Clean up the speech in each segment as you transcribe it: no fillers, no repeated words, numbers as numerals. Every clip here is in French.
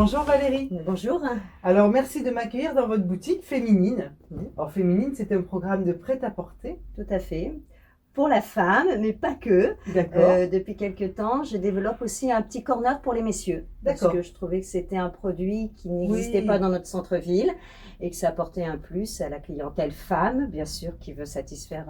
Bonjour Valérie. Bonjour. Alors merci de m'accueillir dans votre boutique féminine. Oui. Alors féminine, c'est un programme de prêt-à-porter. Tout à fait. Pour la femme, mais pas que. D'accord. Depuis quelques temps, je développe aussi un petit corner pour les messieurs. Parce D'accord. que je trouvais que c'était un produit qui n'existait Oui. pas dans notre centre-ville et que ça apportait un plus à la clientèle femme, bien sûr, qui veut satisfaire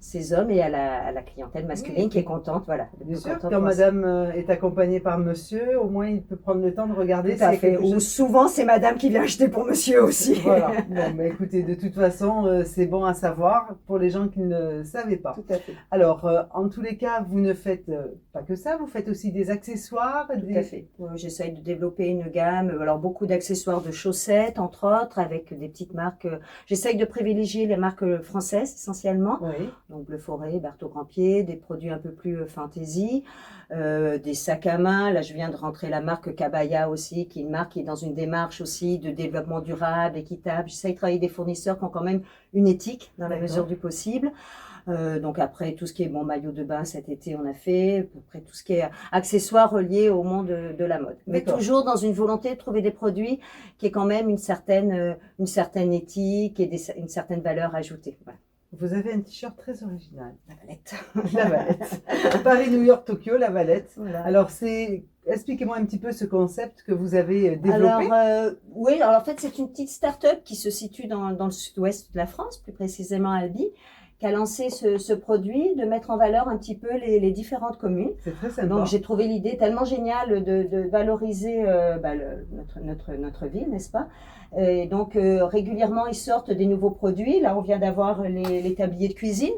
ses hommes, et à la clientèle masculine Oui. qui est contente. Voilà. Bien sûr, Contente quand pour madame est accompagnée par monsieur, au moins il peut prendre le temps de regarder Tout à s'il y a fait. quelque Ou chose. souvent, c'est madame qui vient acheter pour monsieur aussi. Voilà. Bon, mais écoutez, de toute façon, c'est bon à savoir pour les gens qui ne savaient pas. Tout à fait. Alors, en tous les cas, vous ne faites pas que ça, vous faites aussi des accessoires. Tout à fait. J'essaye de développer une gamme, alors beaucoup d'accessoires de chaussettes, entre autres, avec des petites marques. J'essaye de privilégier les marques françaises essentiellement. Oui. Donc Bleu Forêt, Berthaud Grandpied, des produits un peu plus fantaisie, des sacs à main. Là, je viens de rentrer la marque Cabaya aussi, qui est une marque qui est dans une démarche aussi de développement durable, équitable. J'essaye de travailler des fournisseurs qui ont quand même une éthique dans la mesure du possible. Donc après, tout ce qui est maillot de bain cet été, on a fait. Après, tout ce qui est accessoires reliés au monde de la mode. Mais toujours dans une volonté de trouver des produits qui aient quand même une certaine éthique et une certaine valeur ajoutée. Voilà. Vous avez un t-shirt très original. La Valette. La Valette. Paris, New York, Tokyo, la Valette. Voilà. Alors, expliquez-moi un petit peu ce concept que vous avez développé. Oui, alors en fait, c'est une petite start-up qui se situe dans le sud-ouest de la France, plus précisément à Albi, qui a lancé ce produit, de mettre en valeur un petit peu les différentes communes. C'est très sympa. Donc j'ai trouvé l'idée tellement géniale de valoriser notre ville, n'est-ce pas? Et donc régulièrement ils sortent des nouveaux produits. Là on vient d'avoir les tabliers de cuisine.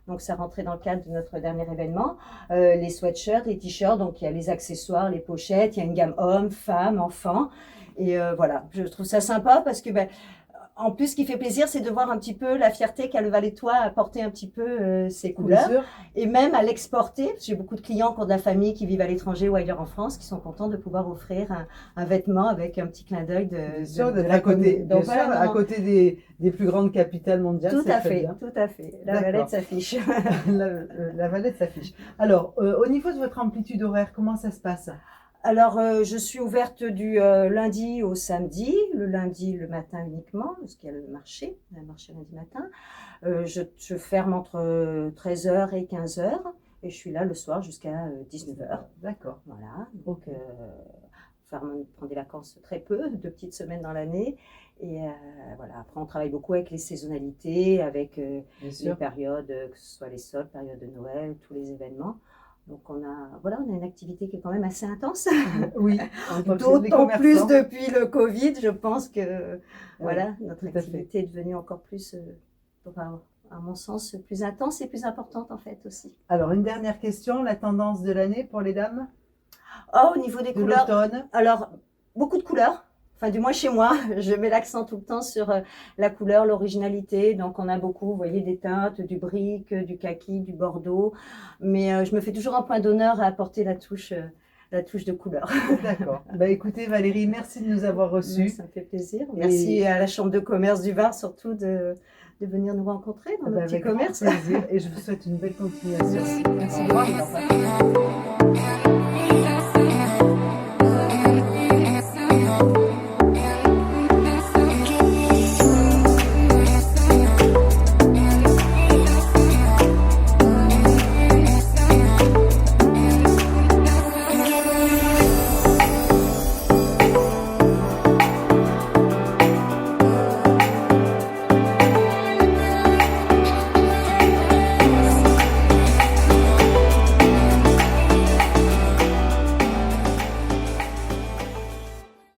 Donc ça rentrait dans le cadre de notre dernier événement. Les sweatshirts, les t-shirts, donc il y a les accessoires, les pochettes, il y a une gamme hommes, femmes, enfants. Et voilà, je trouve ça sympa parce que en plus, ce qui fait plaisir, c'est de voir un petit peu la fierté qu'a le Valettois à porter un petit peu ses couleurs. Et même à l'exporter. J'ai beaucoup de clients qui ont de la famille qui vivent à l'étranger ou ailleurs en France, qui sont contents de pouvoir offrir un vêtement avec un petit clin d'œil de la côté, Donc, bien sûr, à côté des plus grandes capitales mondiales. Tout à fait, tout à fait. La Valette s'affiche. La Valette s'affiche. Alors, au niveau de votre amplitude horaire, comment ça se passe ? Alors, je suis ouverte du lundi au samedi, le lundi le matin uniquement, parce qu'il y a le marché lundi matin. Je ferme entre 13h et 15h, et je suis là le soir jusqu'à 19h. D'accord. Voilà, donc prendre des vacances très peu, 2 petites semaines dans l'année. Et voilà, après on travaille beaucoup avec les saisonnalités, avec les périodes, que ce soit les soldes, période de Noël, tous les événements. Donc on a une activité qui est quand même assez intense. Oui. D'autant plus depuis le Covid, je pense que notre activité est devenue encore plus, à mon sens, plus intense et plus importante en fait aussi. Alors une dernière question, la tendance de l'année pour les dames ? Au niveau des couleurs. L'automne. Alors beaucoup de couleurs. Enfin, du moins chez moi, je mets l'accent tout le temps sur la couleur, l'originalité. Donc, on a beaucoup, vous voyez, des teintes, du brique, du kaki, du bordeaux. Mais je me fais toujours un point d'honneur à apporter la touche de couleur. D'accord. Écoutez, Valérie, merci de nous avoir reçus. Ça me fait plaisir. Merci à la Chambre de commerce du Var, surtout, de venir nous rencontrer dans notre petit commerce. Avec plaisir. Et je vous souhaite une belle continuation. Merci beaucoup.